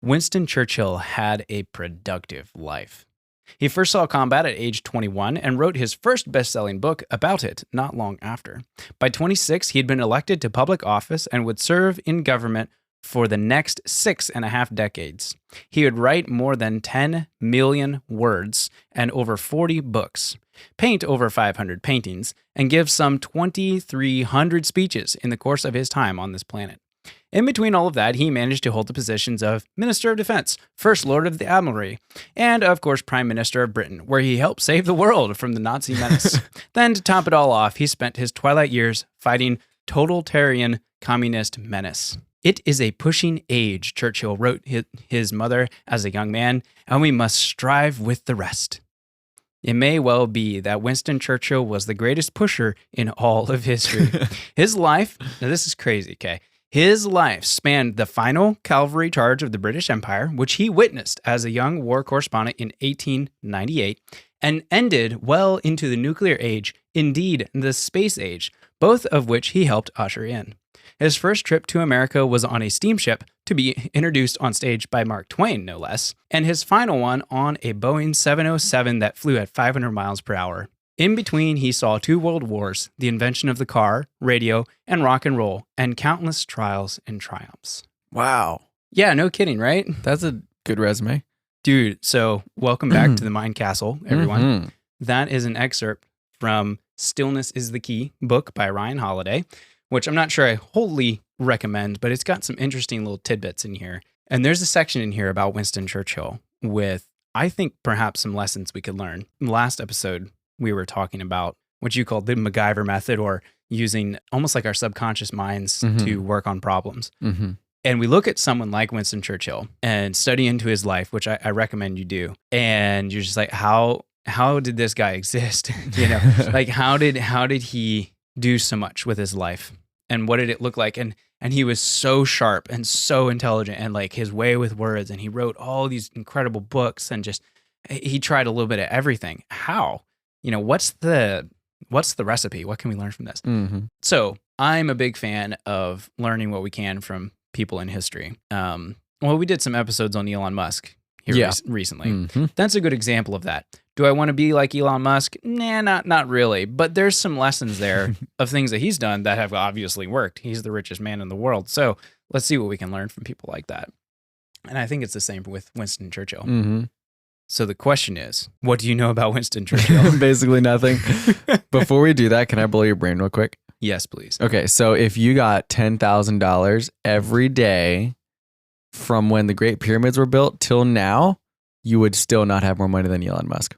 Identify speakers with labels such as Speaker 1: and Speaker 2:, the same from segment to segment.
Speaker 1: Winston Churchill had a productive life. He first saw combat at age 21 and wrote his first best-selling book about it not long after. By 26, he had been elected to public office and would serve in government for the next 6.5 decades. He would write more than 10 million words and over 40 books, paint over 500 paintings, and give some 2,300 speeches in the course of his time on this planet. In between all of that, he managed to hold the positions of Minister of Defense, First Lord of the Admiralty, and, of course, Prime Minister of Britain, where he helped save the world from the Nazi menace. Then, to top it all off, he spent his twilight years fighting totalitarian communist menace. It is a pushing age, Churchill wrote his mother as a young man, and we must strive with the rest. It may well be that Winston Churchill was the greatest pusher in all of history. His life, now this is crazy, okay? His life spanned the final cavalry charge of the British Empire, which he witnessed as a young war correspondent in 1898, and ended well into the nuclear age, indeed the space age, both of which he helped usher in. His first trip to America was on a steamship to be introduced on stage by Mark Twain, no less, and his final one on a Boeing 707 that flew at 500 miles per hour. In between, he saw 2 world wars, the invention of the car, radio, and rock and roll, and countless trials and triumphs.
Speaker 2: Wow.
Speaker 1: Yeah, no kidding, right?
Speaker 2: That's a good resume.
Speaker 1: Dude, so welcome back to the Mind Castle, everyone.
Speaker 2: Mm-hmm.
Speaker 1: That is an excerpt from Stillness is the Key book by Ryan Holiday, which I'm not sure I wholly recommend, but it's got some interesting little tidbits in here. And there's a section in here about Winston Churchill with, I think, perhaps some lessons we could learn. In the last episode, we were talking about what you call the MacGyver method, or using almost like our subconscious minds to work on problems. Mm-hmm. And we look at someone like Winston Churchill and study into his life, which I recommend you do. And you're just like, how did this guy exist? Like how did he do so much with his life? And what did it look like? And he was so sharp and so intelligent, and like his way with words. And he wrote all these incredible books, and just he tried a little bit of everything. How? What's the recipe? What can we learn from this? Mm-hmm. So I'm a big fan of learning what we can from people in history. We did some episodes on Elon Musk here recently. Mm-hmm. That's a good example of that. Do I want to be like Elon Musk? Nah, not really. But there's some lessons there of things that he's done that have obviously worked. He's the richest man in the world. So let's see what we can learn from people like that. And I think it's the same with Winston Churchill. Mm-hmm. So the question is, what do you know about Winston Churchill?
Speaker 2: Basically nothing. Before we do that, can I blow your brain real quick?
Speaker 1: Yes, please.
Speaker 2: Okay, so if you got $10,000 every day from when the Great Pyramids were built till now, you would still not have more money than Elon Musk.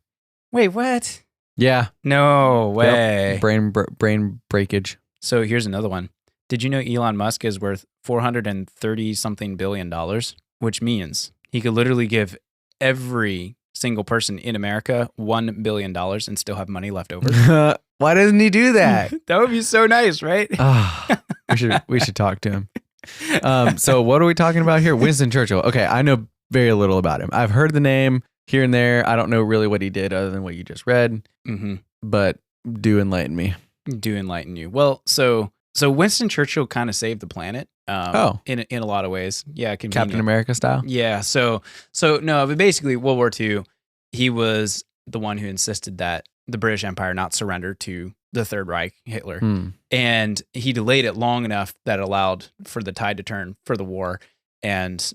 Speaker 1: Wait, what?
Speaker 2: Yeah.
Speaker 1: No way.
Speaker 2: Yep. Brain breakage.
Speaker 1: So here's another one. Did you know Elon Musk is worth $430-something billion, which means he could literally give every single person in America $1 billion and still have money left over?
Speaker 2: Why doesn't he do that?
Speaker 1: That would be so nice, right?
Speaker 2: We should talk to him. So what are we talking about here? Winston Churchill. Okay, I know very little about him. I've heard the name here and there. I don't know really what he did other than what you just read. Mm-hmm. But do enlighten me.
Speaker 1: Do enlighten you. Well, so Winston Churchill kind of saved the planet. In a lot of ways. Yeah, convenient.
Speaker 2: Captain America style.
Speaker 1: Yeah. So no, but basically World War II, he was the one who insisted that the British Empire not surrender to the Third Reich, Hitler. And he delayed it long enough that allowed for the tide to turn for the war. And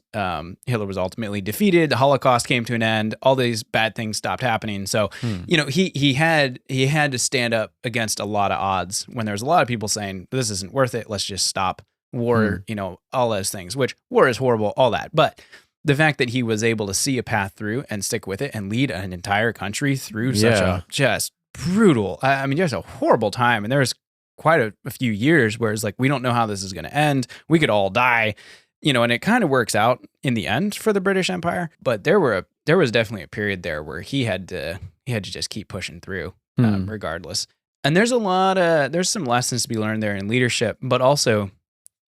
Speaker 1: Hitler was ultimately defeated. The Holocaust came to an end. All these bad things stopped happening. So, he had to stand up against a lot of odds when there was a lot of people saying, this isn't worth it. Let's just stop war, all those things, which war is horrible, all that. But the fact that he was able to see a path through and stick with it and lead an entire country through such a just brutal, just a horrible time. And there was quite a few years where it's like, we don't know how this is going to end. We could all die. And it kind of works out in the end for the British Empire, but there was definitely a period there where he had to just keep pushing through, regardless. And there's some lessons to be learned there in leadership, but also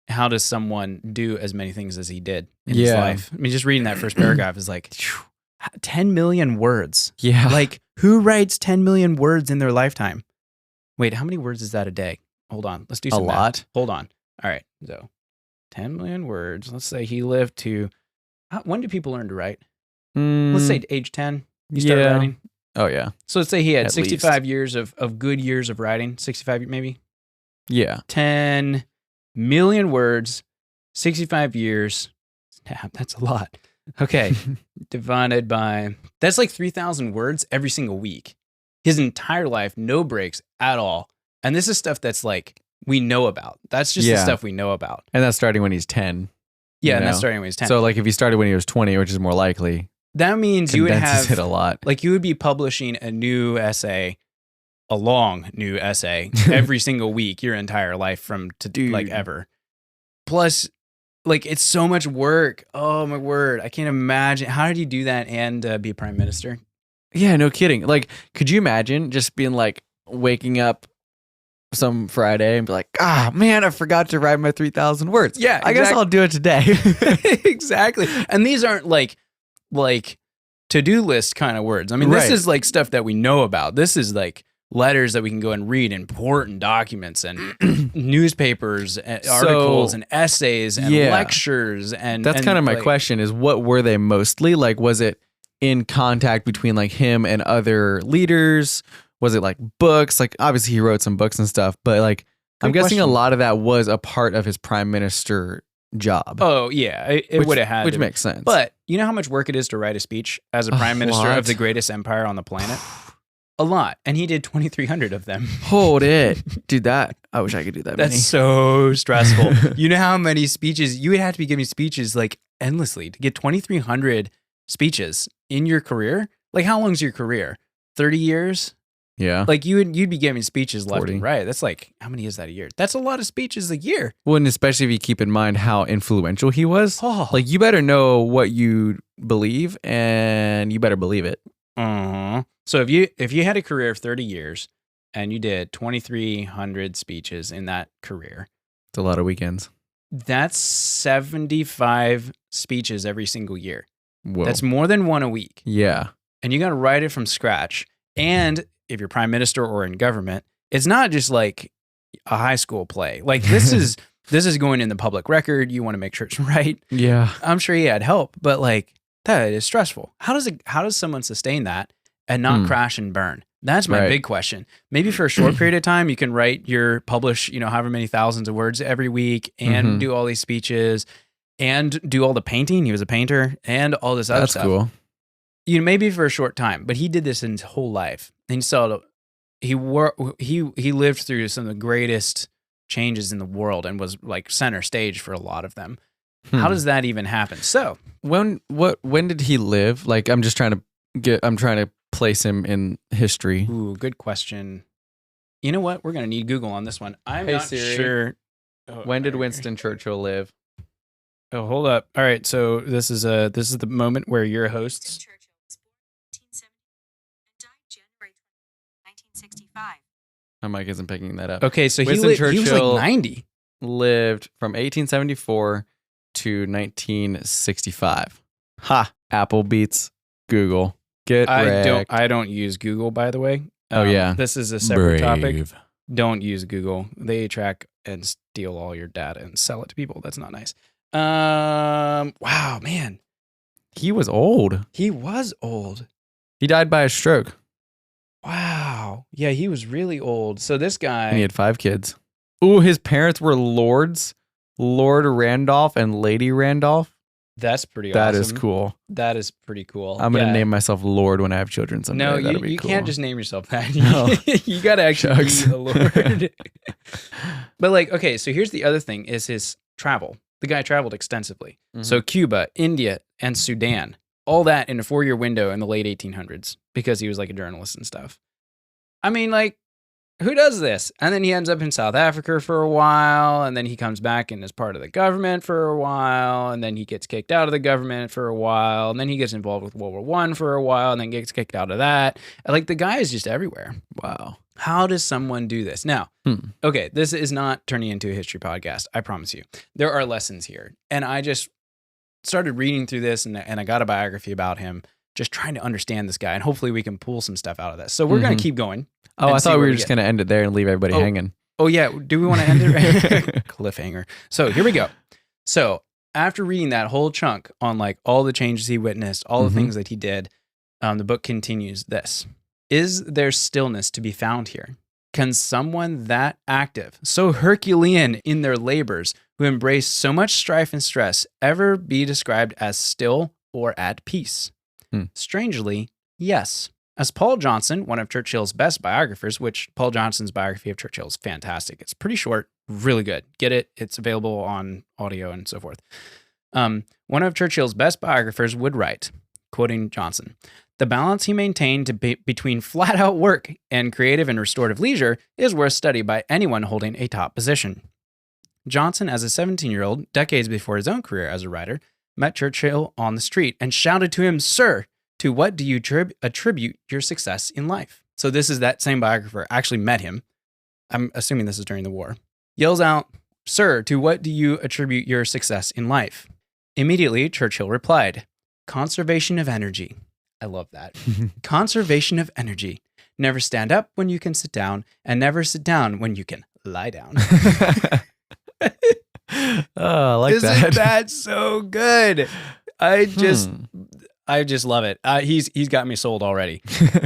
Speaker 1: how does someone do as many things as he did in his life? I mean, just reading that first paragraph is like 10 million words.
Speaker 2: Yeah.
Speaker 1: Like, who writes 10 million words in their lifetime? Wait, how many words is that a day? Hold on. Let's do some math.
Speaker 2: lot.
Speaker 1: Hold on. All right. So 10 million words. Let's say he lived to When do people learn to write?
Speaker 2: Mm,
Speaker 1: Let's say age 10, you start
Speaker 2: yeah.
Speaker 1: writing.
Speaker 2: Oh, yeah.
Speaker 1: So let's say he had
Speaker 2: At
Speaker 1: 65 years of good years of writing, 65 maybe.
Speaker 2: Yeah.
Speaker 1: 10 million words, 65 years. Damn, that's a lot. Okay. Divided by, that's like 3,000 words every single week. His entire life, no breaks at all. And this is stuff that's like, we know about. That's just the stuff we know about.
Speaker 2: And that's starting when he's 10.
Speaker 1: Yeah, and that's starting when he's 10.
Speaker 2: So like if he started when he was 20, which is more likely,
Speaker 1: that means you would have
Speaker 2: it a lot.
Speaker 1: Like you would be publishing a new essay, a long new essay every single week your entire life from to like ever. Plus, like it's so much work. Oh my word. I can't imagine. How did you do that and be prime minister?
Speaker 2: Yeah, no kidding. Like, could you imagine just being like waking up some Friday and be like, man, I forgot to write my 3,000 words.
Speaker 1: Yeah,
Speaker 2: I guess I'll do it today.
Speaker 1: Exactly. And these aren't like to-do list kind of words. I mean, this is like stuff that we know about. This is like letters that we can go and read, important documents and newspapers and articles and essays and lectures. And
Speaker 2: that's kind of my question is, what were they mostly? Like, was it in contact between like him and other leaders? Was it like books? Like obviously he wrote some books and stuff, but like I'm guessing a lot of that was a part of his prime minister job.
Speaker 1: Oh yeah, it would have had,
Speaker 2: which makes sense.
Speaker 1: But you know how much work it is to write a speech as a prime minister of the greatest empire on the planet? A lot, and he did 2,300 of them.
Speaker 2: Hold it, dude. I wish I could do that.
Speaker 1: That's so stressful. You know how many speeches you would have to be giving speeches like endlessly to get 2,300 speeches in your career? Like how long's your career? 30 years?
Speaker 2: Yeah.
Speaker 1: Like you'd be giving speeches left
Speaker 2: 40.
Speaker 1: and right. That's like, how many is that a year? That's a lot of speeches a year.
Speaker 2: Well, and especially if you keep in mind how influential he was.
Speaker 1: Oh.
Speaker 2: Like you better know what you believe and you better believe it.
Speaker 1: Uh-huh. So if you had a career of 30 years and you did 2,300 speeches in that career.
Speaker 2: It's a lot of weekends.
Speaker 1: That's 75 speeches every single year.
Speaker 2: Whoa.
Speaker 1: That's more than one a week.
Speaker 2: Yeah.
Speaker 1: And you got to write it from scratch. And if you're prime minister or in government, it's not just like a high school play. Like this is going in the public record. You want to make sure it's right.
Speaker 2: Yeah.
Speaker 1: I'm sure he had help, but like that is stressful. How does someone sustain that and not crash and burn? That's my big question. Maybe for a short period of time, you can publish, however many thousands of words every week and do all these speeches and do all the painting. He was a painter and all this other stuff.
Speaker 2: That's cool.
Speaker 1: Maybe for a short time, but he did this in his whole life. And he lived through some of the greatest changes in the world and was like center stage for a lot of them. How does that even happen? So
Speaker 2: when did he live? Like I'm trying to place him in history.
Speaker 1: Ooh, good question. You know what? We're gonna need Google on this one. I'm not
Speaker 2: Siri,
Speaker 1: sure.
Speaker 2: When did Winston Churchill live?
Speaker 1: Oh, hold up. All right, so this is the moment where you're hosts.
Speaker 3: Winston Churchill was born in 1870 and died January 1965.
Speaker 2: My mic isn't picking that up.
Speaker 1: Okay, so
Speaker 2: Winston
Speaker 1: he was
Speaker 2: Churchill
Speaker 1: like 90.
Speaker 2: Lived from 1874 to 1965. Ha! Apple beats Google. Get wrecked.
Speaker 1: I don't use Google, by the way.
Speaker 2: Oh yeah.
Speaker 1: This is a separate topic. Don't use Google. They track and steal all your data and sell it to people. That's not nice. Wow, man.
Speaker 2: He was old.
Speaker 1: He was old.
Speaker 2: He died by a stroke.
Speaker 1: Wow. Yeah, he was really old. So this guy...
Speaker 2: And he had 5 kids. Ooh, his parents were lords. Lord Randolph and Lady Randolph.
Speaker 1: That's pretty awesome.
Speaker 2: That is cool.
Speaker 1: That is pretty cool.
Speaker 2: I'm going to name myself Lord when I have children someday.
Speaker 1: No, you
Speaker 2: cool.
Speaker 1: can't just name yourself that.
Speaker 2: No.
Speaker 1: You got to actually be a Lord. But like, okay, so here's the other thing is his travel. The guy traveled extensively. So Cuba, India, and Sudan, all that in a 4-year window in the late 1800s because he was like a journalist and stuff. I mean, like, who does this? And then he ends up in South Africa for a while, and then he comes back and is part of the government for a while, and then he gets kicked out of the government for a while, and then he gets involved with World War I for a while, and then gets kicked out of that. And like, the guy is just everywhere.
Speaker 2: Wow.
Speaker 1: How does someone do this? Now, okay, this is not turning into a history podcast. I promise you. There are lessons here. And I just started reading through this, and I got a biography about him, just trying to understand this guy, and hopefully we can pull some stuff out of this. So we're going to keep going.
Speaker 2: Oh, I thought we were just going to end it there and leave everybody hanging.
Speaker 1: Oh, yeah. Do we want to end it? Cliffhanger. So here we go. So after reading that whole chunk on like all the changes he witnessed, all the things that he did, the book continues this. Is there stillness to be found here? Can someone that active, so Herculean in their labors, who embrace so much strife and stress, ever be described as still or at peace? Strangely, yes. As Paul Johnson, one of Churchill's best biographers, which Paul Johnson's biography of Churchill is fantastic. It's pretty short, really good. Get it. It's available on audio and so forth. One of Churchill's best biographers would write, quoting Johnson, "The balance he maintained between flat-out work and creative and restorative leisure is worth study by anyone holding a top position." Johnson, as a 17-year-old, decades before his own career as a writer, met Churchill on the street and shouted to him, "Sir, to what do you attribute your success in life?" So this is that same biographer actually met him. I'm assuming this is during the war. Yells out, "Sir, to what do you attribute your success in life?" Immediately, Churchill replied, "Conservation of energy." I love that. Conservation of energy. Never stand up when you can sit down, and never sit down when you can lie down.
Speaker 2: Oh, I like that.
Speaker 1: Isn't that so good? I just love it. He's got me sold already.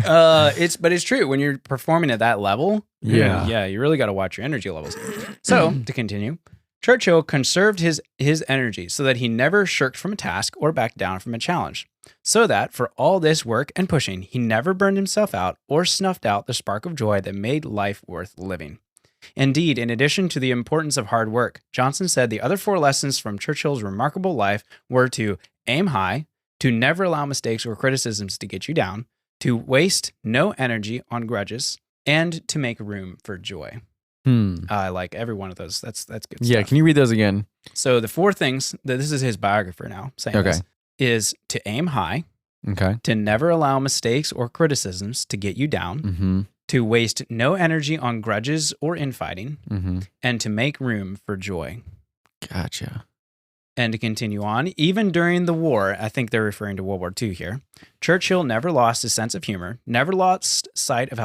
Speaker 1: But it's true when you're performing at that level.
Speaker 2: Yeah.
Speaker 1: You really got to watch your energy levels. So to continue, Churchill conserved his energy so that he never shirked from a task or backed down from a challenge. So that for all this work and pushing, he never burned himself out or snuffed out the spark of joy that made life worth living. Indeed, in addition to the importance of hard work, Johnson said the other 4 lessons from Churchill's remarkable life were to aim high, to never allow mistakes or criticisms to get you down, to waste no energy on grudges, and to make room for joy. I like every one of those. That's good stuff.
Speaker 2: Yeah, can you read those again?
Speaker 1: So the 4 things, this is his biographer now saying this, is to aim high, to never allow mistakes or criticisms to get you down, to waste no energy on grudges or infighting, and to make room for joy.
Speaker 2: Gotcha.
Speaker 1: And to continue on, even during the war, I think they're referring to World War II here, Churchill never lost his sense of humor, never lost sight of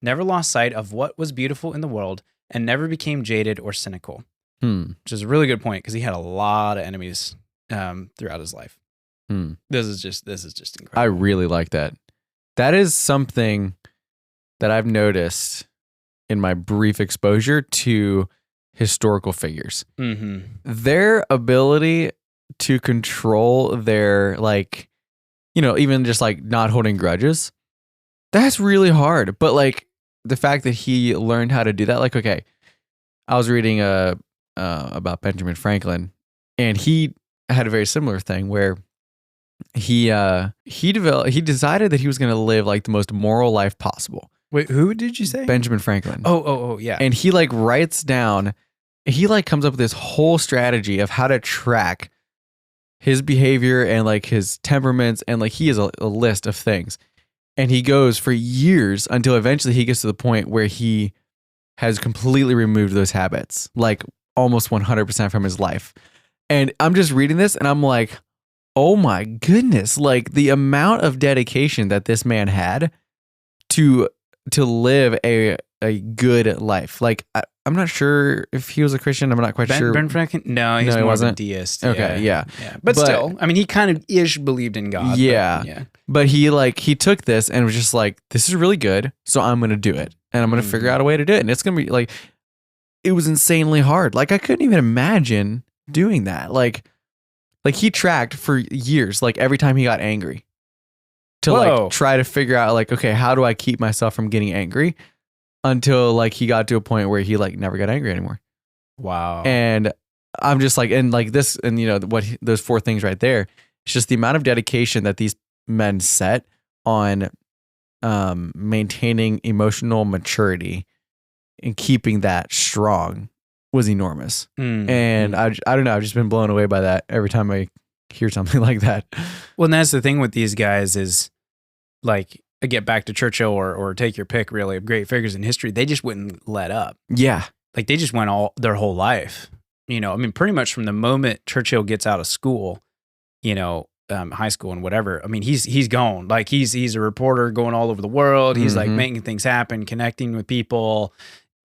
Speaker 1: never lost sight of what was beautiful in the world, and never became jaded or cynical. Which is a really good point because he had a lot of enemies throughout his life. This is just incredible.
Speaker 2: I really like that. That is something that I've noticed in my brief exposure to historical figures. Their ability to control their, like, even just like not holding grudges, that's really hard. But like the fact that he learned how to do that, like, okay, I was reading about Benjamin Franklin, and he had a very similar thing where he decided that he was going to live like the most moral life possible.
Speaker 1: Wait, who did you say?
Speaker 2: Benjamin Franklin.
Speaker 1: Oh, yeah.
Speaker 2: And he like writes down, he like comes up with this whole strategy of how to track his behavior and like his temperaments, and like he has a list of things. And he goes for years until eventually he gets to the point where he has completely removed those habits, like almost 100% from his life. And I'm just reading this and I'm like, oh my goodness, like the amount of dedication that this man had to live a good life. Like I'm not sure if he was a Christian. I'm not quite sure.
Speaker 1: Ben Franklin? No, he wasn't. A deist.
Speaker 2: Okay, yeah.
Speaker 1: But still, I mean, he kind of ish believed in God.
Speaker 2: Yeah. But he took this and was just like, this is really good, so I'm going to do it. And I'm going to figure out a way to do it. And it's going to be like, it was insanely hard. Like I couldn't even imagine doing that. Like he tracked for years, like every time he got angry, to like try to figure out like, okay, how do I keep myself from getting angry, until like he got to a point where he like never got angry anymore.
Speaker 1: Wow.
Speaker 2: And I'm just like, and like this, and those 4 things right there, it's just the amount of dedication that these men set on maintaining emotional maturity and keeping that strong was enormous. And I don't know, I've just been blown away by that every time I hear something like that.
Speaker 1: Well, and that's the thing with these guys is like, get back to Churchill or take your pick really of great figures in history, they just wouldn't let up. Yeah. Like they just went their whole life. I mean, pretty much from the moment Churchill gets out of school, high school and whatever, I mean, he's gone. Like he's a reporter going all over the world. He's like making things happen, connecting with people,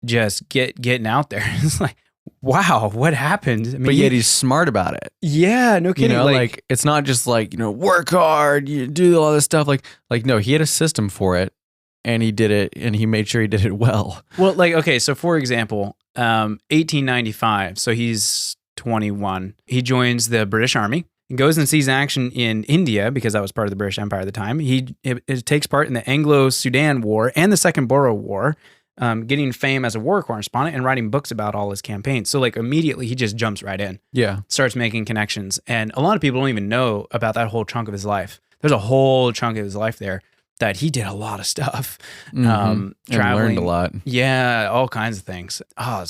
Speaker 1: just getting out there. It's like, Wow, what happened? I mean,
Speaker 2: but yet he's smart about it.
Speaker 1: yeah, no
Speaker 2: You
Speaker 1: kidding.
Speaker 2: know, like it's not just like, work hard, you do all this stuff. Like no, he had a system for it and he did it and he made sure he did it well.
Speaker 1: well, like, okay, so for example, 1895, so he's 21. He joins the British Army. He goes and sees action in India because that was part of the British Empire at the time. It takes part in the Anglo-Sudan War and the Second Boer War, getting fame as a war correspondent and writing books about all his campaigns. So like immediately he just jumps right in,
Speaker 2: Yeah.
Speaker 1: starts making connections. And a lot of people don't even know about that whole chunk of his life. There's a whole chunk of his life there that he did a lot of stuff.
Speaker 2: And learned a lot.
Speaker 1: Yeah, all kinds of things. Oh,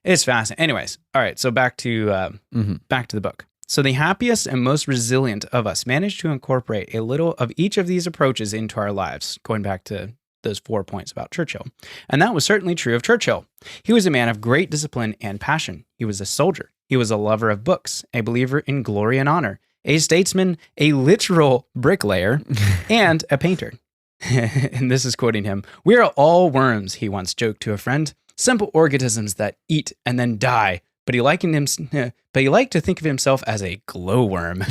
Speaker 1: it's fascinating. Anyways, all right. So back to the book. So the happiest and most resilient of us managed to incorporate a little of each of these approaches into our lives, going back to those 4 points about Churchill. And that was certainly true of Churchill. He was a man of great discipline and passion. He was a soldier. He was a lover of books, a believer in glory and honor, a statesman, a literal bricklayer, and a painter. And this is quoting him. "We are all worms," he once joked to a friend, "simple organisms that eat and then die." But he liked to think of himself as a glowworm.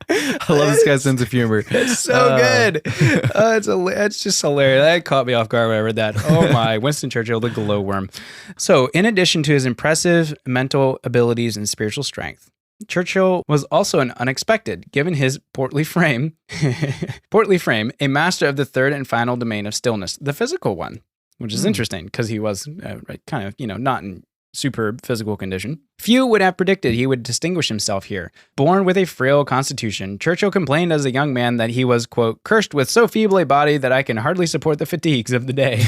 Speaker 2: I love this guy's sense of humor.
Speaker 1: It's so good. It's just hilarious. That caught me off guard when I read that. Oh my, Winston Churchill, the glowworm. So in addition to his impressive mental abilities and spiritual strength, Churchill was also an unexpected, given his portly frame, a master of the third and final domain of stillness, the physical one, which is interesting because he was kind of, not in super physical condition. Few would have predicted he would distinguish himself here. Born with a frail constitution, Churchill complained as a young man that he was, quote, "cursed with so feeble a body that I can hardly support the fatigues of the day."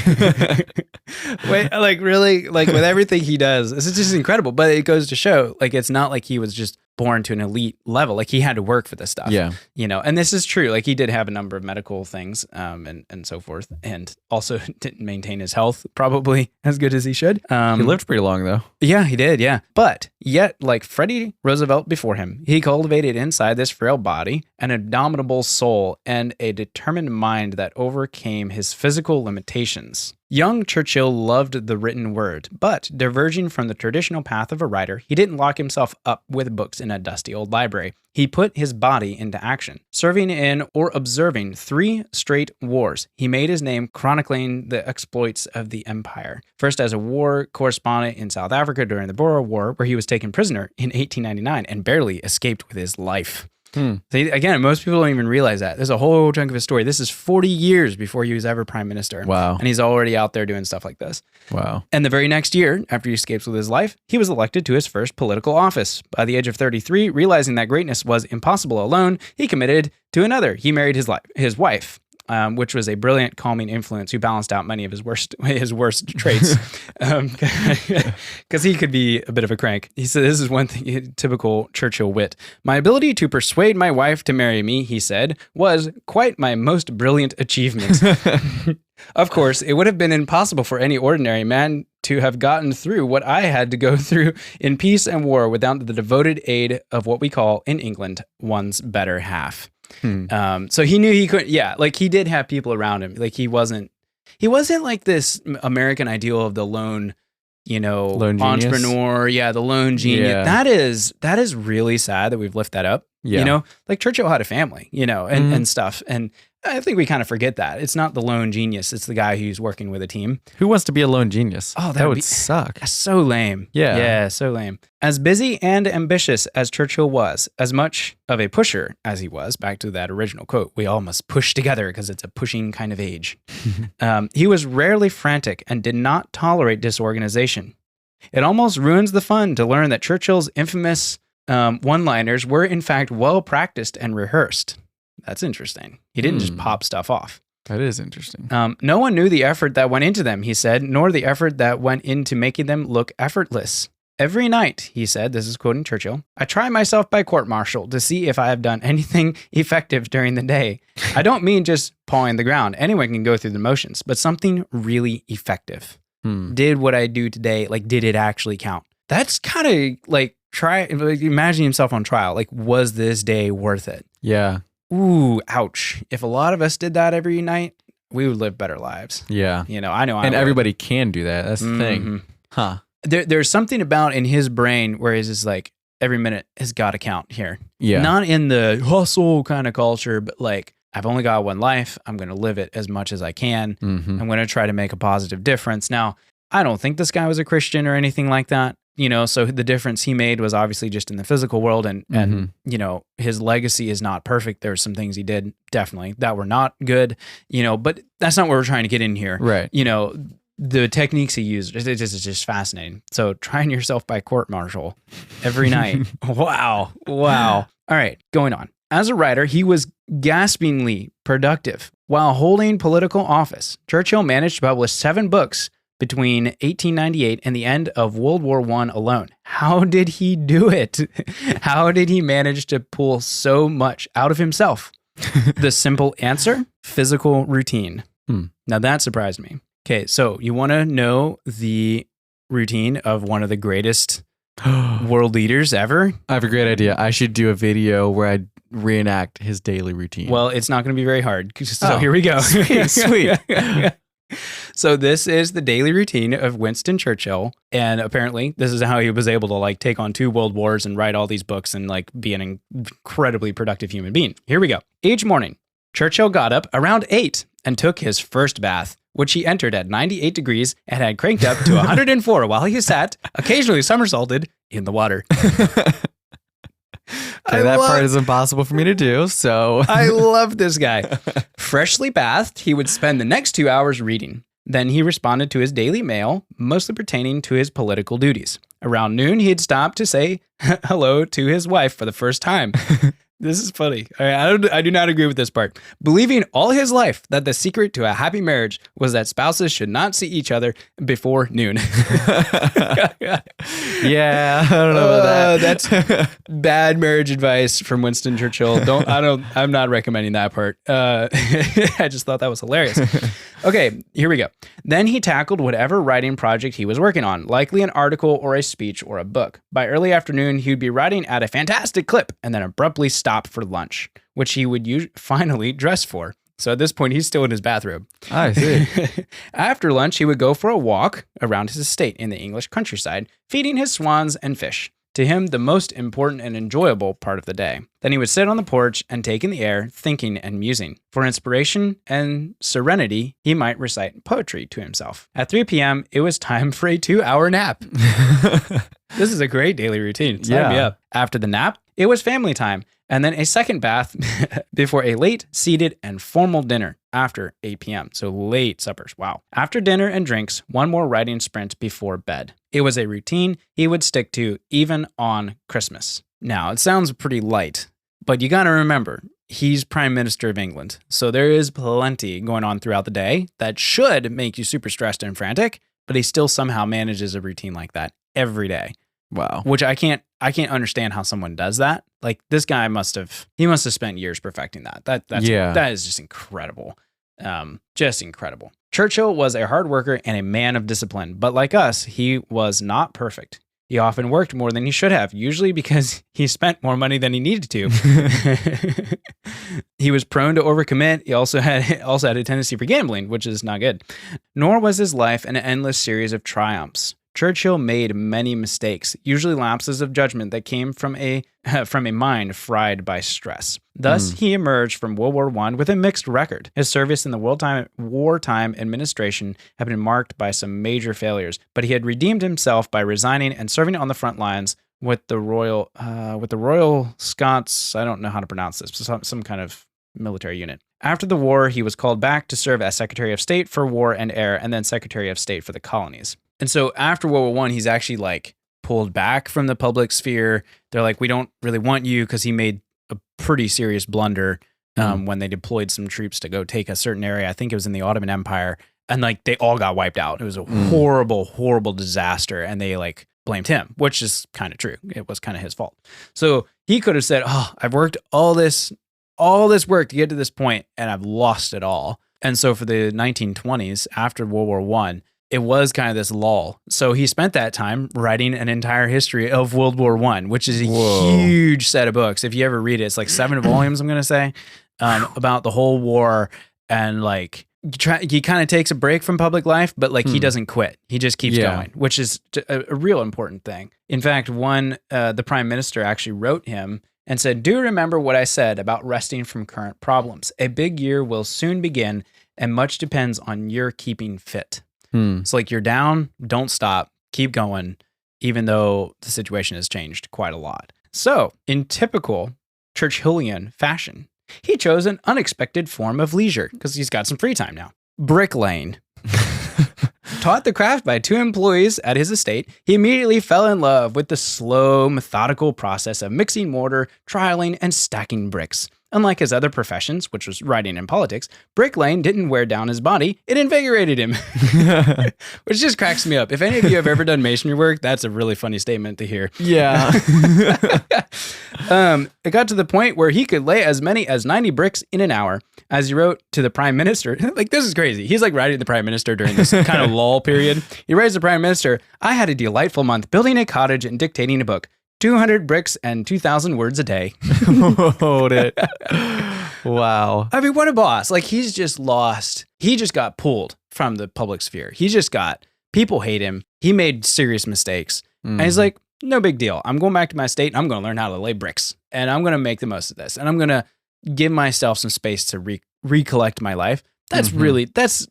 Speaker 1: Wait, like really, like with everything he does, this is just incredible. But it goes to show, like, it's not like he was just born to an elite level. Like he had to work for this stuff.
Speaker 2: Yeah.
Speaker 1: And this is true. Like he did have a number of medical things, and so forth, and also didn't maintain his health probably as good as he should.
Speaker 2: He lived pretty long though.
Speaker 1: Yeah, he did. Yeah. But yet, like Freddie Roosevelt before him, he cultivated inside this frail body an indomitable soul and a determined mind that overcame his physical limitations. Young Churchill loved the written word, but diverging from the traditional path of a writer, he didn't lock himself up with books in a dusty old library. He put his body into action, serving in or observing 3 straight wars. He made his name chronicling the exploits of the empire. First as a war correspondent in South Africa during the Boer War, where he was taken prisoner in 1899 and barely escaped with his life. So again, most people don't even realize that. There's a whole chunk of his story. This is 40 years before he was ever prime minister.
Speaker 2: Wow.
Speaker 1: And he's already out there doing stuff like this.
Speaker 2: Wow.
Speaker 1: And the very next year, after he escapes with his life, he was elected to his first political office. By the age of 33, realizing that greatness was impossible alone, he committed to another. He married his wife. Which was a brilliant, calming influence who balanced out many of his worst traits, because he could be a bit of a crank. He said, "This is one thing, typical Churchill wit. My ability to persuade my wife to marry me," he said, "was quite my most brilliant achievement." Of course, it would have been impossible for any ordinary man to have gotten through what I had to go through in peace and war without the devoted aid of what we call in England one's better half. So he knew he could, like he did have people around him. Like he wasn't like this American ideal of the lone entrepreneur. Yeah. The lone genius.
Speaker 2: Yeah.
Speaker 1: That is really sad that we've lifted that up.
Speaker 2: Yeah.
Speaker 1: Like Churchill had a family, and stuff. And I think we kind of forget that. It's not the lone genius. It's the guy who's working with a team.
Speaker 2: Who wants to be a lone genius?
Speaker 1: Oh,
Speaker 2: that would suck.
Speaker 1: That's so lame.
Speaker 2: Yeah.
Speaker 1: Yeah, so lame. As busy and ambitious as Churchill was, as much of a pusher as he was, back to that original quote, "We all must push together because it's a pushing kind of age." He was rarely frantic and did not tolerate disorganization. It almost ruins the fun to learn that Churchill's infamous one-liners were in fact well practiced and rehearsed. That's interesting. He didn't just pop stuff off.
Speaker 2: That is interesting.
Speaker 1: No one knew the effort that went into them, he said, nor the effort that went into making them look effortless. "Every night," he said, this is quoting Churchill, "I try myself by court-martial to see if I have done anything effective during the day. I don't mean just pawing the ground. Anyone can go through the motions, but something really effective. Did what I do today, like, did it actually count?" That's kind of like, imagine himself on trial. Like, was this day worth it?
Speaker 2: Yeah.
Speaker 1: Ooh, ouch. If a lot of us did that every night, we would live better lives.
Speaker 2: Yeah.
Speaker 1: I know.
Speaker 2: And everybody can do that. That's the thing. Huh.
Speaker 1: there's something about in his brain where he's just like, every minute has got to count here.
Speaker 2: Yeah.
Speaker 1: Not in the hustle kind of culture, but like, I've only got one life. I'm going to live it as much as I can.
Speaker 2: Mhm.
Speaker 1: I'm going to try to make a positive difference. Now, I don't think this guy was a Christian or anything like that. So the difference he made was obviously just in the physical world, and his legacy is not perfect. There's some things he did definitely that were not good, but that's not what we're trying to get in here.
Speaker 2: Right.
Speaker 1: The techniques he used, it's just fascinating. So trying yourself by court-martial every night. Wow. All right, going on. As a writer, he was gaspingly productive. While holding political office, Churchill managed to publish 7 books between 1898 and the end of World War I alone. How did he do it? How did he manage to pull so much out of himself? The simple answer, physical routine. Now that surprised me. Okay, so you want to know the routine of one of the greatest world leaders ever?
Speaker 2: I have a great idea. I should do a video where I reenact his daily routine.
Speaker 1: Well, it's not going to be very hard. So here we go.
Speaker 2: Sweet.
Speaker 1: So this is the daily routine of Winston Churchill. And apparently this is how he was able to like take on 2 world wars and write all these books and like be an incredibly productive human being. Here we go. Each morning, Churchill got up around 8 and took his first bath, which he entered at 98 degrees and had cranked up to 104 while he sat, occasionally somersaulted, in the water.
Speaker 2: Okay, that part is impossible for me to do, so...
Speaker 1: I love this guy. Freshly bathed, he would spend the next 2 hours reading. Then he responded to his daily mail, mostly pertaining to his political duties. Around noon, he'd stop to say hello to his wife for the first time. This is funny. I do not agree with this part. Believing all his life that the secret to a happy marriage was that spouses should not see each other before noon.
Speaker 2: Yeah, I don't know about that.
Speaker 1: That's bad marriage advice from Winston Churchill. I'm not recommending that part. I just thought that was hilarious. Okay, here we go. Then he tackled whatever writing project he was working on, likely an article or a speech or a book. By early afternoon, he would be writing at a fantastic clip and then abruptly stop for lunch, which he would finally dress for. So at this point, he's still in his bathrobe.
Speaker 2: I see.
Speaker 1: After lunch, he would go for a walk around his estate in the English countryside, feeding his swans and fish. To him, the most important and enjoyable part of the day. Then he would sit on the porch and take in the air, thinking and musing. For inspiration and serenity, he might recite poetry to himself. At 3 p.m., it was time for a 2-hour nap. This is a great daily routine. Sign me up. After the nap, it was family time, and then a second bath before a late, seated, and formal dinner after 8 p.m. So late suppers. Wow. After dinner and drinks, one more writing sprint before bed. It was a routine he would stick to even on Christmas. Now, it sounds pretty light, but you got to remember, he's Prime Minister of England. So there is plenty going on throughout the day that should make you super stressed and frantic, but he still somehow manages a routine like that every day.
Speaker 2: Wow.
Speaker 1: Which I can't understand how someone does that. Like this guy must have spent years perfecting that. That is just incredible. Just incredible. Churchill was a hard worker and a man of discipline, but like us, he was not perfect. He often worked more than he should have, usually because he spent more money than he needed to. He was prone to overcommit. He also had a tendency for gambling, which is not good. Nor was his life an endless series of triumphs. Churchill made many mistakes, usually lapses of judgment that came from a mind fried by stress. Thus, he emerged from World War I with a mixed record. His service in the wartime administration had been marked by some major failures, but he had redeemed himself by resigning and serving on the front lines with the Royal Scots. I don't know how to pronounce this. Some kind of military unit. After the war, he was called back to serve as Secretary of State for War and Air, and then Secretary of State for the Colonies. And so after World War I, he's actually like pulled back from the public sphere. They're like, we don't really want you because he made a pretty serious blunder when they deployed some troops to go take a certain area. I think it was in the Ottoman Empire. And like they all got wiped out. It was a horrible, horrible disaster. And they like blamed him, which is kind of true. It was kind of his fault. So he could have said, I've worked all this work to get to this point and I've lost it all. And so for the 1920s, after World War I, it was kind of this lull. So he spent that time writing an entire history of World War I, which is a huge set of books. If you ever read it, it's like 7 volumes, I'm going to say, about the whole war and like he kind of takes a break from public life, but like he doesn't quit. He just keeps going, which is a real important thing. In fact, the prime minister actually wrote him and said, "Do remember what I said about resting from current problems. A big year will soon begin, and much depends on your keeping fit." So like you're down, don't stop, keep going, even though the situation has changed quite a lot. So in typical Churchillian fashion, he chose an unexpected form of leisure because he's got some free time now. Bricklaying. Taught the craft by 2 employees at his estate, he immediately fell in love with the slow, methodical process of mixing mortar, trialing, and stacking bricks. Unlike his other professions, which was writing and politics, bricklaying didn't wear down his body, it invigorated him. Which just cracks me up. If any of you have ever done masonry work, that's a really funny statement to hear.
Speaker 2: Yeah.
Speaker 1: It got to the point where he could lay as many as 90 bricks in an hour. As he wrote to the prime minister, like this is crazy. He's like writing to the prime minister during this kind of lull period. He writes to the prime minister, "I had a delightful month building a cottage and dictating a book. 200 bricks and 2,000 words a day."
Speaker 2: Hold it. Wow.
Speaker 1: I mean, what a boss. Like he's just lost. He just got pulled from the public sphere. People hate him. He made serious mistakes. And he's like, no big deal. I'm going back to my state and I'm going to learn how to lay bricks. And I'm going to make the most of this. And I'm going to give myself some space to recollect my life. That's really, that's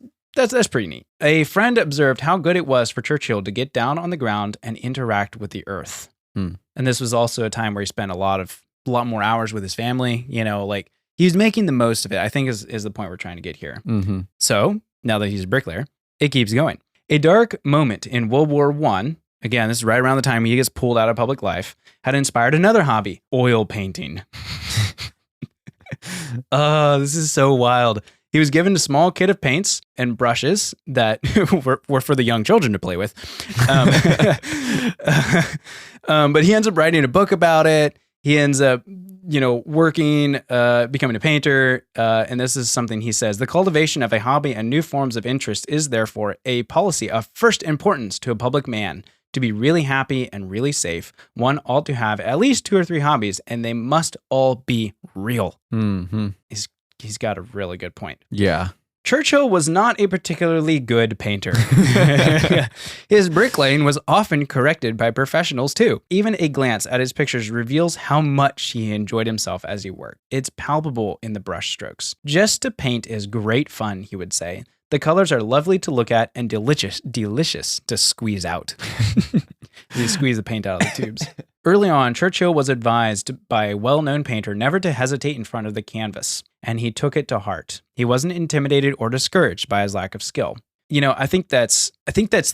Speaker 1: pretty neat. A friend observed how good it was for Churchill to get down on the ground and interact with the earth. And this was also a time where he spent a lot more hours with his family. You know, like he was making the most of it, I think is the point we're trying to get here. So now that he's a bricklayer, it keeps going. A dark moment in World War I, again, this is right around the time he gets pulled out of public life, had inspired another hobby, oil painting. This is so wild. He was given a small kit of paints and brushes that were for the young children to play with. But he ends up writing a book about it. He ends up, working, becoming a painter. And this is something he says: "The cultivation of a hobby and new forms of interest is therefore a policy of first importance to a public man. To be really happy and really safe, one ought to have at least 2 or 3 hobbies, and they must all be real." He's got a really good point.
Speaker 2: Yeah.
Speaker 1: Churchill was not a particularly good painter. His bricklaying was often corrected by professionals too. Even a glance at his pictures reveals how much he enjoyed himself as he worked. It's palpable in the brush strokes. "Just to paint is great fun," he would say. "The colors are lovely to look at and delicious to squeeze out." He squeezed the paint out of the tubes. Early on, Churchill was advised by a well-known painter never to hesitate in front of the canvas, and he took it to heart. He wasn't intimidated or discouraged by his lack of skill. I think that's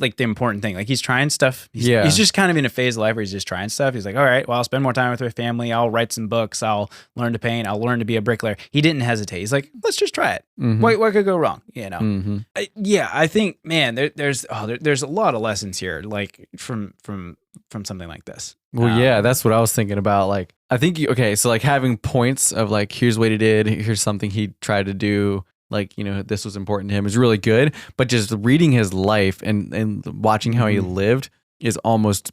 Speaker 1: like the important thing. Like he's trying stuff. He's just kind of in a phase of life where he's just trying stuff. He's like, all right, well, I'll spend more time with my family. I'll write some books. I'll learn to paint. I'll learn to be a bricklayer. He didn't hesitate. He's like, let's just try it. What could go wrong? I think, man, there's a lot of lessons here, like from something like this.
Speaker 2: Well, yeah, that's what I was thinking about. Like, I think, so like having points of like, here's what he did, here's something he tried to do, like, this was important to him is really good. But just reading his life and watching how he lived is almost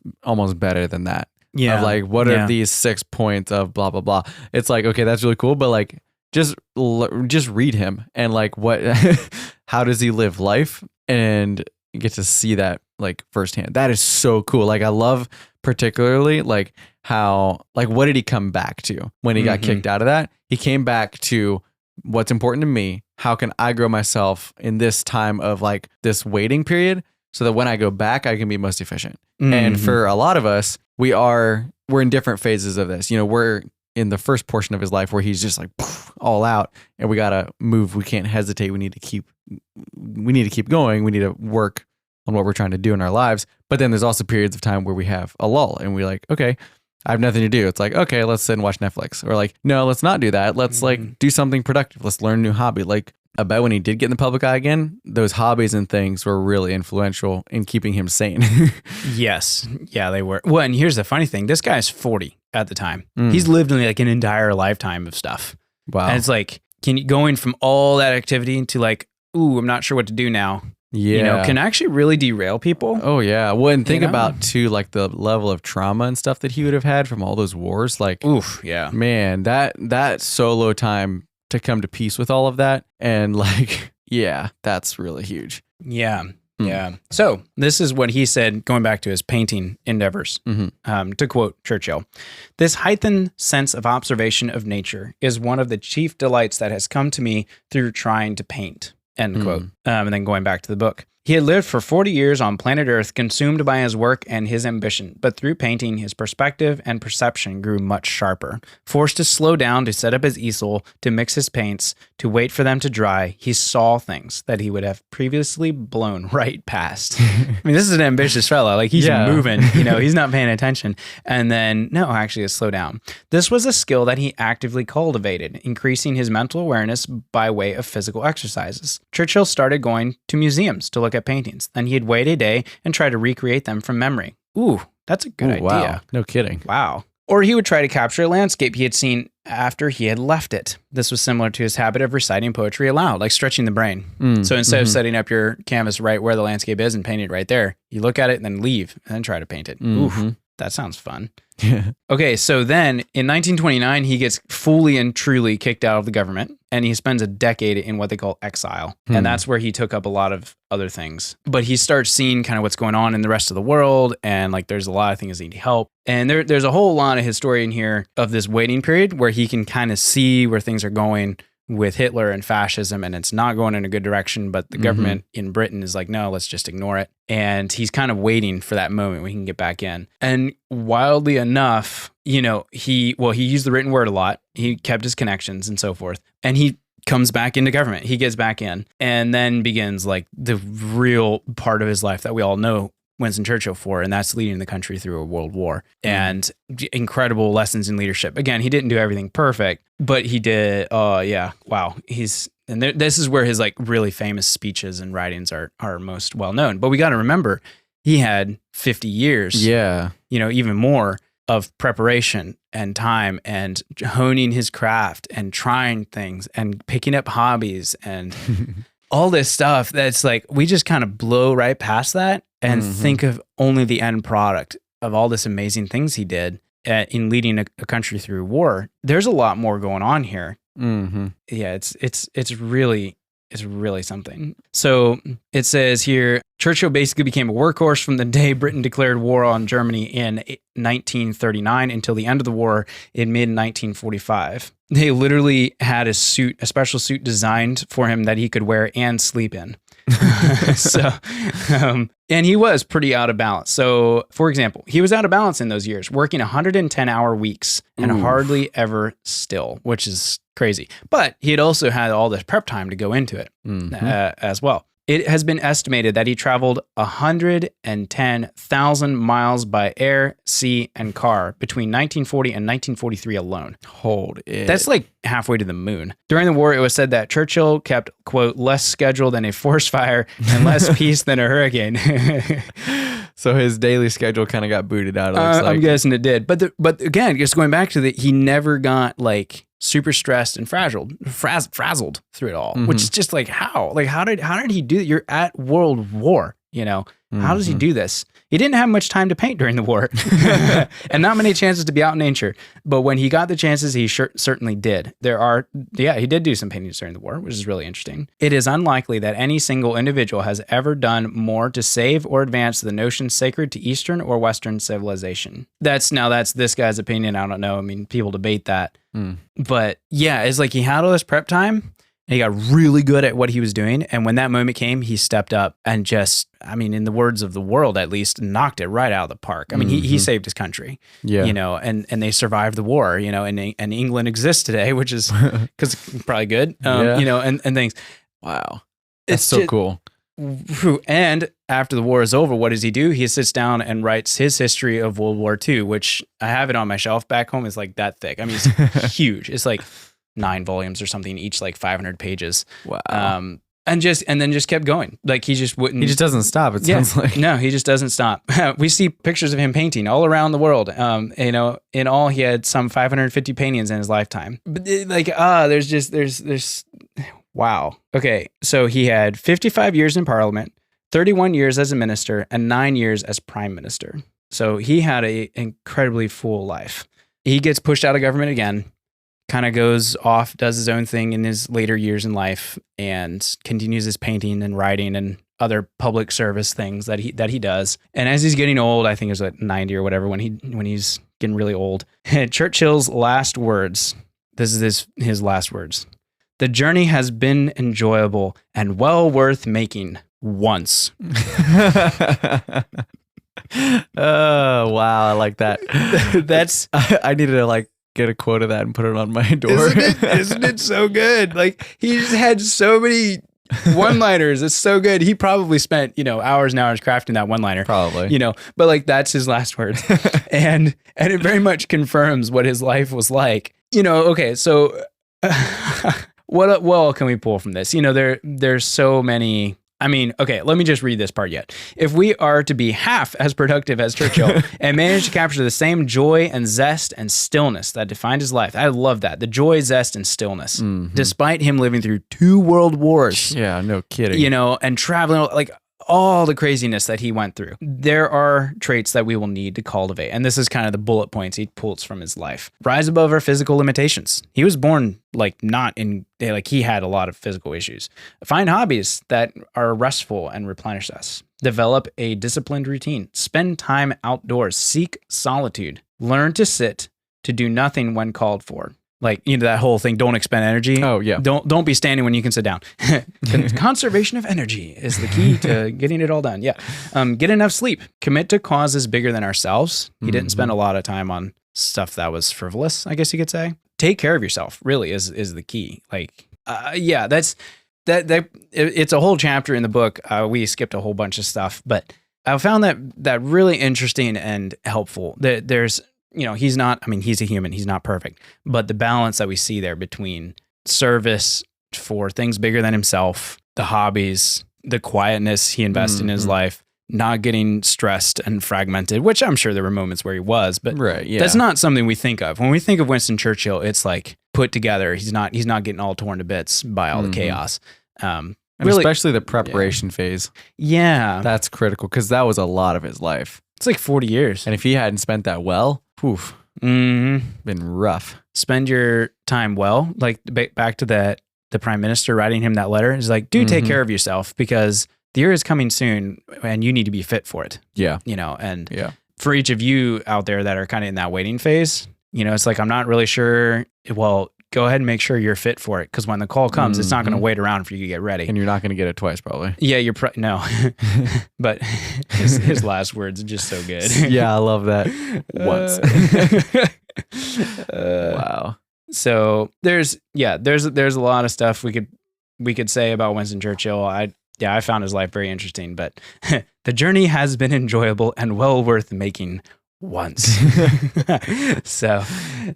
Speaker 2: better than that. Yeah. Of like, what are these 6 points of blah, blah, blah. It's like, okay, that's really cool. But like, just read him and like, how does he live life? And you get to see that like firsthand. That is so cool. Like, I love particularly like how, like, what did he come back to when he got kicked out of that? He came back to what's important to me. How can I grow myself in this time of like this waiting period so that when I go back, I can be most efficient. And for a lot of us, we're in different phases of this. We're in the first portion of his life where he's just like all out and we got to move. We can't hesitate. We need to keep going. We need to work on what we're trying to do in our lives. But then there's also periods of time where we have a lull and we're like, okay, I have nothing to do. It's like, okay, let's sit and watch Netflix. Or like, no, let's not do that. Let's like do something productive. Let's learn a new hobby. Like, I bet when he did get in the public eye again, those hobbies and things were really influential in keeping him sane.
Speaker 1: Yes. Yeah, they were. Well, and here's the funny thing. This guy's 40 at the time. He's lived in like an entire lifetime of stuff. Wow. And it's like, going from all that activity to like, ooh, I'm not sure what to do now. Yeah. Can actually really derail people.
Speaker 2: Oh, yeah. Well, and think about, too, like the level of trauma and stuff that he would have had from all those wars. Like,
Speaker 1: oof, yeah.
Speaker 2: Man, that solo time to come to peace with all of that and like Yeah, that's really huge.
Speaker 1: Yeah. Yeah. So this is what he said, going back to his painting endeavors. To quote Churchill, "This heightened sense of observation of nature is one of the chief delights that has come to me through trying to paint." End quote. And then going back to the book. He had lived for 40 years on planet Earth, consumed by his work and his ambition, but through painting, his perspective and perception grew much sharper. Forced to slow down, to set up his easel, to mix his paints, to wait for them to dry, he saw things that he would have previously blown right past. I mean, this is an ambitious fella. Like, he's moving, he's not paying attention. And then, no, actually, slow down. This was a skill that he actively cultivated, increasing his mental awareness by way of physical exercises. Churchill started going to museums to look at paintings. Then he'd wait a day and try to recreate them from memory. Ooh, that's a good idea.
Speaker 2: Wow. No kidding.
Speaker 1: Wow. Or he would try to capture a landscape he had seen after he had left it. This was similar to his habit of reciting poetry aloud, like stretching the brain. So instead of setting up your canvas right where the landscape is and paint it right there, you look at it and then leave and then try to paint it. Oof, that sounds fun. Okay, so then in 1929, he gets fully and truly kicked out of the government, and he spends a decade in what they call exile. And that's where he took up a lot of other things. But he starts seeing kind of what's going on in the rest of the world, and like there's a lot of things that need help. And there's a whole lot of his story in here of this waiting period where he can kind of see where things are going with Hitler and fascism, and it's not going in a good direction, but the government in Britain is like, no, let's just ignore it. And he's kind of waiting for that moment when he can get back in. And wildly enough, he used the written word a lot. He kept his connections and so forth. And he comes back into government. He gets back in and then begins like the real part of his life that we all know Winston Churchill for, and that's leading the country through a world war and incredible lessons in leadership. Again, he didn't do everything perfect, but he did. Wow. This is where his like really famous speeches and writings are most well known. But we got to remember, he had 50 years. Yeah. Even more of preparation and time and honing his craft and trying things and picking up hobbies and all this stuff that's like, we just kind of blow right past that and think of only the end product of all this amazing things he did in leading a country through war. There's a lot more going on here. Yeah, it's really something. So it says here, Churchill basically became a workhorse from the day Britain declared war on Germany in 1939 until the end of the war in mid-1945. They literally had a special suit designed for him that he could wear and sleep in. And he was pretty out of balance. So, for example, he was out of balance in those years, working 110-hour weeks and hardly ever still, which is crazy. But he had also had all this prep time to go into it as well. It has been estimated that he traveled 110,000 miles by air, sea, and car between 1940 and 1943 alone.
Speaker 2: Hold it.
Speaker 1: That's like halfway to the moon. During the war, it was said that Churchill kept, quote, less schedule than a forest fire and less peace than a hurricane.
Speaker 2: So his daily schedule kind of got booted out. It looks like.
Speaker 1: I'm guessing it did. But again, just going back to he never got like super stressed and frazzled through it all, which is just like, how did he do that? You're at world war, how does he do this? He didn't have much time to paint during the war and not many chances to be out in nature. But when he got the chances, he certainly did. He did do some paintings during the war, which is really interesting. It is unlikely that any single individual has ever done more to save or advance the notions sacred to Eastern or Western civilization. That's this guy's opinion. I don't know. I mean, people debate that. But yeah, it's like he had all this prep time. And he got really good at what he was doing. And when that moment came, he stepped up and just, in the words of the world, at least, knocked it right out of the park. He saved his country, and they survived the war, and England exists today, which is because probably good, and things.
Speaker 2: Wow. That's so cool.
Speaker 1: And after the war is over, what does he do? He sits down and writes his history of World War II, which I have it on my shelf back home. It's like that thick. It's huge. It's like 9 volumes or something, each like 500 pages. Wow. And then just kept going. Like he just wouldn't.
Speaker 2: He just doesn't stop. It sounds like.
Speaker 1: No, he just doesn't stop. We see pictures of him painting all around the world. In all, he had some 550 paintings in his lifetime. But there's wow. Okay, so he had 55 years in Parliament, 31 years as a minister, and 9 years as prime minister. So he had an incredibly full life. He gets pushed out of government again. kind of goes off, does his own thing in his later years in life, and continues his painting and writing and other public service things that he does. And as he's getting old, I think it was like 90 or whatever, when he's getting really old, Churchill's last words. This is his last words. "The journey has been enjoyable and well worth making once."
Speaker 2: Oh, wow. I like that.
Speaker 1: That's
Speaker 2: I needed to like get a quote of that and put it on my door.
Speaker 1: isn't it so good? Like, he just had so many one-liners. It's so good. He probably spent, hours and hours crafting that one-liner.
Speaker 2: Probably.
Speaker 1: But like, that's his last words. and it very much confirms what his life was like. Okay, so what well can we pull from this? There's so many. I mean, okay, let me just read this part yet. "If we are to be half as productive as Churchill and manage to capture the same joy and zest and stillness that defined his life," I love that, the joy, zest, and stillness, despite him living through 2 world wars.
Speaker 2: Yeah, no kidding.
Speaker 1: And traveling, like all the craziness that he went through. There are traits that we will need to cultivate. And this is kind of the bullet points he pulls from his life. Rise above our physical limitations. He was born he had a lot of physical issues. Find hobbies that are restful and replenish us. Develop a disciplined routine. Spend time outdoors. Seek solitude. Learn to sit, to do nothing when called for. Like, that whole thing, don't expend energy.
Speaker 2: Oh, yeah.
Speaker 1: Don't be standing when you can sit down. Conservation of energy is the key to getting it all done. Yeah. Get enough sleep. Commit to causes bigger than ourselves. He didn't spend a lot of time on stuff that was frivolous, I guess you could say. Take care of yourself, really, is the key. Like, that's it's a whole chapter in the book. We skipped a whole bunch of stuff, but I found that really interesting and helpful. There's he's a human, he's not perfect, but the balance that we see there between service for things bigger than himself, the hobbies, the quietness he invested in his life, not getting stressed and fragmented, which I'm sure there were moments where he was, but
Speaker 2: right, yeah.
Speaker 1: That's not something we think of. When we think of Winston Churchill, it's like put together. He's not getting all torn to bits by all the chaos.
Speaker 2: And really, especially the preparation phase.
Speaker 1: Yeah.
Speaker 2: That's critical because that was a lot of his life.
Speaker 1: It's like 40 years.
Speaker 2: And if he hadn't spent that well, been rough.
Speaker 1: Spend your time well. Like back to the prime minister writing him that letter. It's like, take care of yourself because the year is coming soon and you need to be fit for it.
Speaker 2: Yeah.
Speaker 1: And for each of you out there that are kind of in that waiting phase, it's like, I'm not really sure. Well, go ahead and make sure you're fit for it. Cause when the call comes, it's not going to wait around for you to get ready.
Speaker 2: And you're not going to get it twice probably.
Speaker 1: Yeah. No, but his last words are just so good.
Speaker 2: Yeah. I love that. Once. Wow.
Speaker 1: So there's a lot of stuff we could say about Winston Churchill. I found his life very interesting, but the journey has been enjoyable and well worth making once. So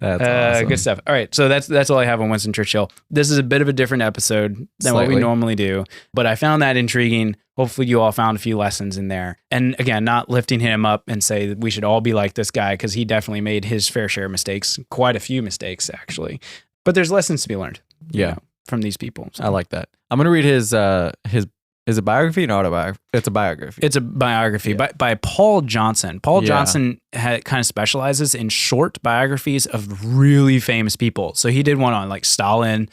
Speaker 2: that's awesome.
Speaker 1: Good stuff. All right. So that's all I have on Winston Churchill. This is a bit of a different episode than what we normally do, but I found that intriguing. Hopefully you all found a few lessons in there. And again, not lifting him up and say that we should all be like this guy, because he definitely made his fair share of mistakes, quite a few mistakes actually. But there's lessons to be learned. From these people. So.
Speaker 2: I like that. I'm going to read his is it biography and autobiography? It's a biography.
Speaker 1: It's a biography by Paul Johnson. Paul Johnson kind of specializes in short biographies of really famous people. So he did one on like Stalin,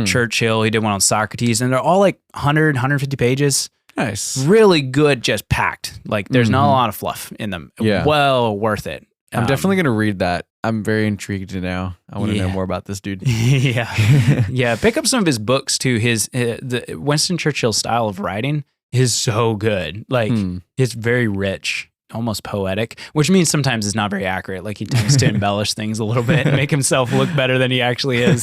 Speaker 1: Churchill. He did one on Socrates, and they're all like 100, 150 pages.
Speaker 2: Nice.
Speaker 1: Really good, just packed. Like there's not a lot of fluff in them.
Speaker 2: Yeah.
Speaker 1: Well worth it.
Speaker 2: I'm definitely going to read that. I'm very intrigued now. I want to know more about this dude.
Speaker 1: Yeah. Pick up some of his books too. The Winston Churchill style of writing is so good. Like it's very rich, almost poetic, which means sometimes it's not very accurate. Like he tends to embellish things a little bit and make himself look better than he actually is,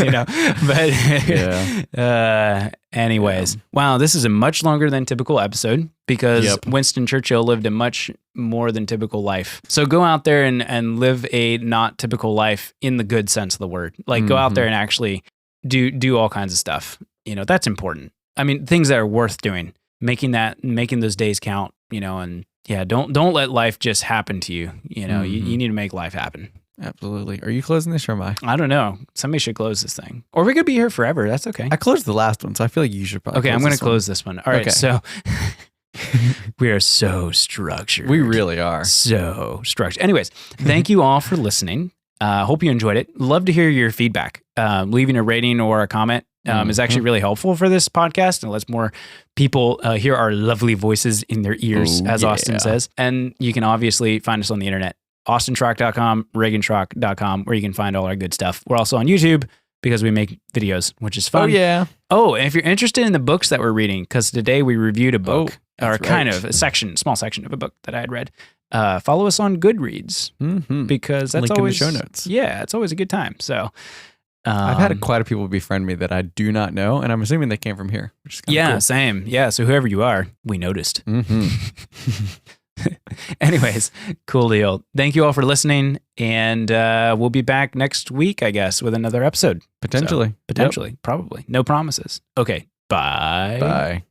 Speaker 1: But anyways, wow, this is a much longer than typical episode because Winston Churchill lived a much more than typical life. So go out there and live a not typical life in the good sense of the word. Like go out there and actually do all kinds of stuff. That's important. I mean, things that are worth doing, making those days count, and don't let life just happen to you. You need to make life happen.
Speaker 2: Absolutely. Are you closing this or am I?
Speaker 1: I don't know. Somebody should close this thing. Or we could be here forever. That's okay.
Speaker 2: I closed the last one, so I feel like you should probably
Speaker 1: Okay, I'm going to close this one. All right, so we are so structured.
Speaker 2: We really are.
Speaker 1: So structured. Anyways, thank you all for listening. Hope you enjoyed it. Love to hear your feedback. Leaving a rating or a comment is actually really helpful for this podcast and lets more people hear our lovely voices in their ears, as Austin says. And you can obviously find us on the internet, austintrock.com, reagantrock.com, where you can find all our good stuff. We're also on YouTube because we make videos, which is fun.
Speaker 2: Oh, yeah.
Speaker 1: Oh, and if you're interested in the books that we're reading, because today we reviewed a book, or kind
Speaker 2: right.
Speaker 1: of a small section of a book that I had read. Follow us on Goodreads because that's
Speaker 2: Link
Speaker 1: always
Speaker 2: in the show notes.
Speaker 1: Yeah, it's always a good time. So
Speaker 2: I've had quite a people befriend me that I do not know, and I'm assuming they came from here. Which is kinda cool.
Speaker 1: Same. Yeah, so whoever you are, we noticed. Anyways, cool deal. Thank you all for listening, and we'll be back next week, I guess, with another episode.
Speaker 2: Potentially.
Speaker 1: Probably. No promises. Okay. Bye.
Speaker 2: Bye.